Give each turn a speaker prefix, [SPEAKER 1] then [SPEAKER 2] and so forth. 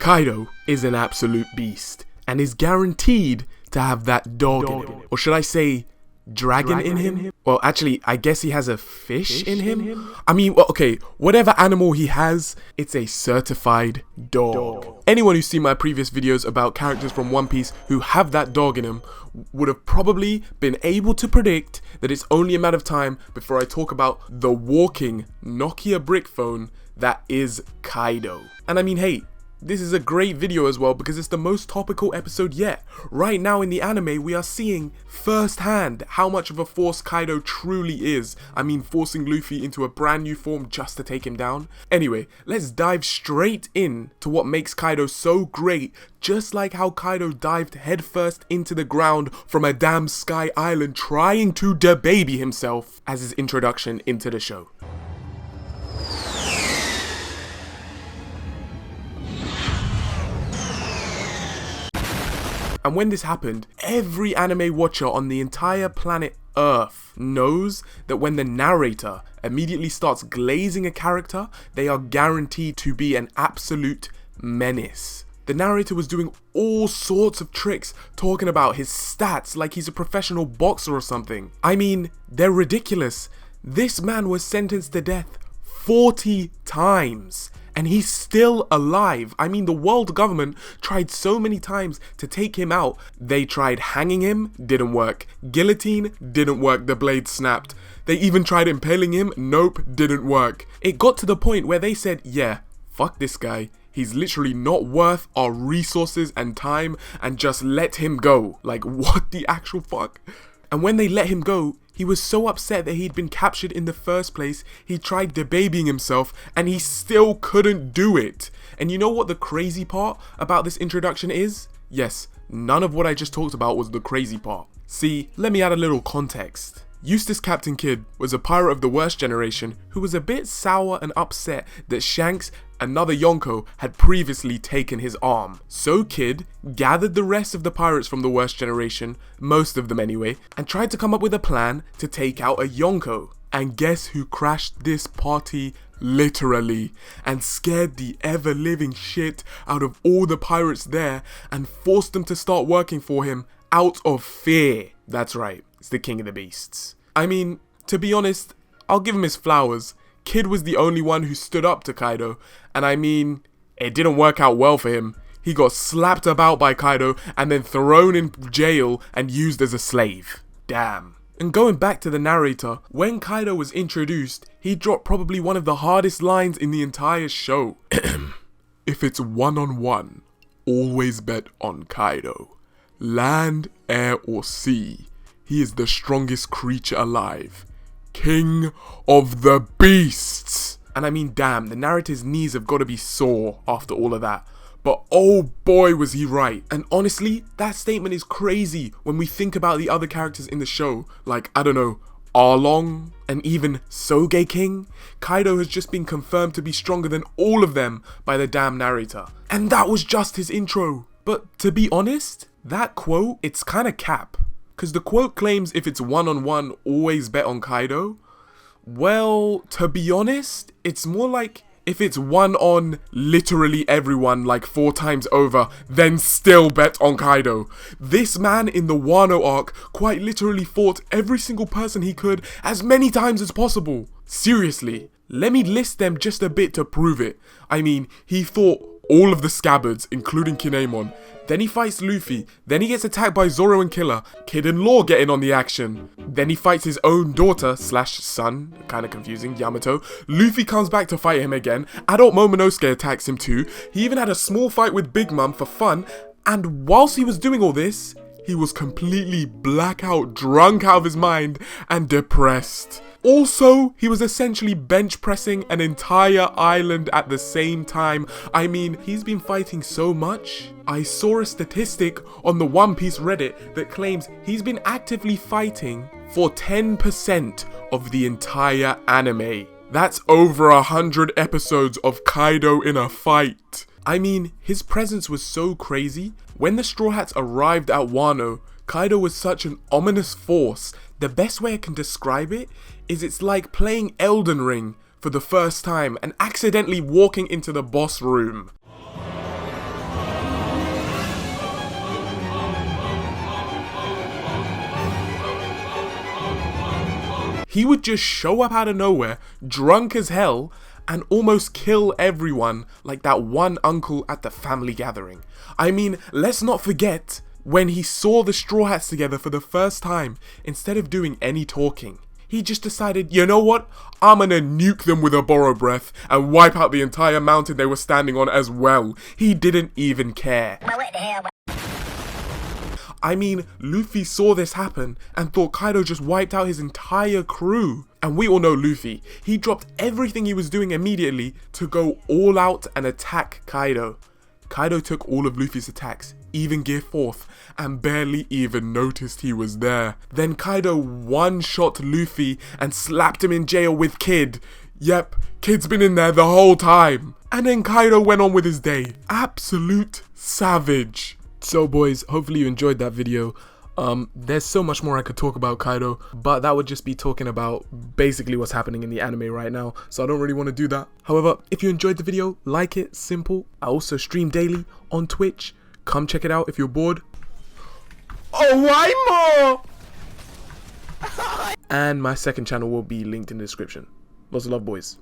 [SPEAKER 1] Kaido is an absolute beast and is guaranteed to have that dog in him. Or should I say dragon in him? Well, actually, I guess he has a fish in him. I mean, well, okay, whatever animal he has, it's a certified dog. Anyone who's seen my previous videos about characters from One Piece who have that dog in him would have probably been able to predict that it's only a matter of time before I talk about the walking Nokia brick phone that is Kaido. And I mean, hey, this is a great video as well because it's the most topical episode yet. Right now in the anime, we are seeing firsthand how much of a force Kaido truly is. I mean, forcing Luffy into a brand new form just to take him down. Anyway, let's dive straight in to what makes Kaido so great, just like how Kaido dived headfirst into the ground from a damn sky island trying to debaby himself as his introduction into the show. And when this happened, every anime watcher on the entire planet Earth knows that when the narrator immediately starts glazing a character, they are guaranteed to be an absolute menace. The narrator was doing all sorts of tricks, talking about his stats like he's a professional boxer or something. I mean, they're ridiculous. This man was sentenced to death 40 times. And he's still alive. I mean, the world government tried so many times to take him out. They tried hanging him, didn't work. Guillotine, didn't work, the blade snapped. They even tried impaling him, nope, didn't work. It got to the point where they said, yeah, fuck this guy. He's literally not worth our resources and time, and just let him go. Like, what the actual fuck? And when they let him go, he was so upset that he'd been captured in the first place, he tried debabying himself and he still couldn't do it. And you know what the crazy part about this introduction is? Yes, none of what I just talked about was the crazy part. See, let me add a little context. Eustace Captain Kidd was a pirate of the worst generation who was a bit sour and upset that Shanks, another Yonko, had previously taken his arm. So Kidd gathered the rest of the pirates from the worst generation, most of them anyway, and tried to come up with a plan to take out a Yonko. And guess who crashed this party literally and scared the ever-living shit out of all the pirates there and forced them to start working for him out of fear. That's right. It's the King of the Beasts. I mean, to be honest, I'll give him his flowers. Kidd was the only one who stood up to Kaido, and I mean, it didn't work out well for him. He got slapped about by Kaido and then thrown in jail and used as a slave. Damn. And going back to the narrator, when Kaido was introduced, he dropped probably one of the hardest lines in the entire show. If it's one-on-one, always bet on Kaido. Land, air, or sea, he is the strongest creature alive. King of the beasts. And I mean, damn, the narrator's knees have got to be sore after all of that. But oh boy was he right. And honestly, that statement is crazy when we think about the other characters in the show. Like, I don't know, Arlong and even Soge King. Kaido has just been confirmed to be stronger than all of them by the damn narrator. And that was just his intro. But to be honest, that quote, it's kind of cap. Because the quote claims if it's one-on-one, always bet on Kaido. Well, to be honest, it's more like if it's one on literally everyone like 4 times over, then still bet on Kaido. This man in the Wano arc quite literally fought every single person he could as many times as possible. Seriously, let me list them just a bit to prove it. I mean, he fought all of the scabbards, including Kinemon. Then he fights Luffy. Then he gets attacked by Zoro and Killer. Kid and Law get in on the action. Then he fights his own daughter / son, kind of confusing, Yamato. Luffy comes back to fight him again. Adult Momonosuke attacks him too. He even had a small fight with Big Mom for fun. And whilst he was doing all this, he was completely blackout drunk out of his mind and depressed. Also, he was essentially bench pressing an entire island at the same time. I mean, he's been fighting so much. I saw a statistic on the One Piece Reddit that claims he's been actively fighting for 10% of the entire anime. That's over 100 episodes of Kaido in a fight. I mean, his presence was so crazy. When the Straw Hats arrived at Wano, Kaido was such an ominous force. The best way I can describe it is it's like playing Elden Ring for the first time and accidentally walking into the boss room. he would just show up out of nowhere, drunk as hell, and almost kill everyone like that one uncle at the family gathering. I mean, let's not forget when he saw the Straw Hats together for the first time, instead of doing any talking, he just decided, you know what, I'm gonna nuke them with a borrow breath and wipe out the entire mountain they were standing on as well. He didn't even care. I mean, Luffy saw this happen and thought Kaido just wiped out his entire crew. And we all know Luffy. He dropped everything he was doing immediately to go all out and attack Kaido. Kaido took all of Luffy's attacks, even Gear 4th, and barely even noticed he was there. Then Kaido one-shot Luffy and slapped him in jail with Kid. Yep, Kid's been in there the whole time. And then Kaido went on with his day. Absolute savage. So boys, hopefully you enjoyed that video. There's so much more I could talk about Kaido, but that would just be talking about basically what's happening in the anime right now, so I don't really want to do that. However, if you enjoyed the video, like it, simple. I also stream daily on Twitch. Come check it out if you're bored. Oh, why more? And my second channel will be linked in the description. Lots of love, boys.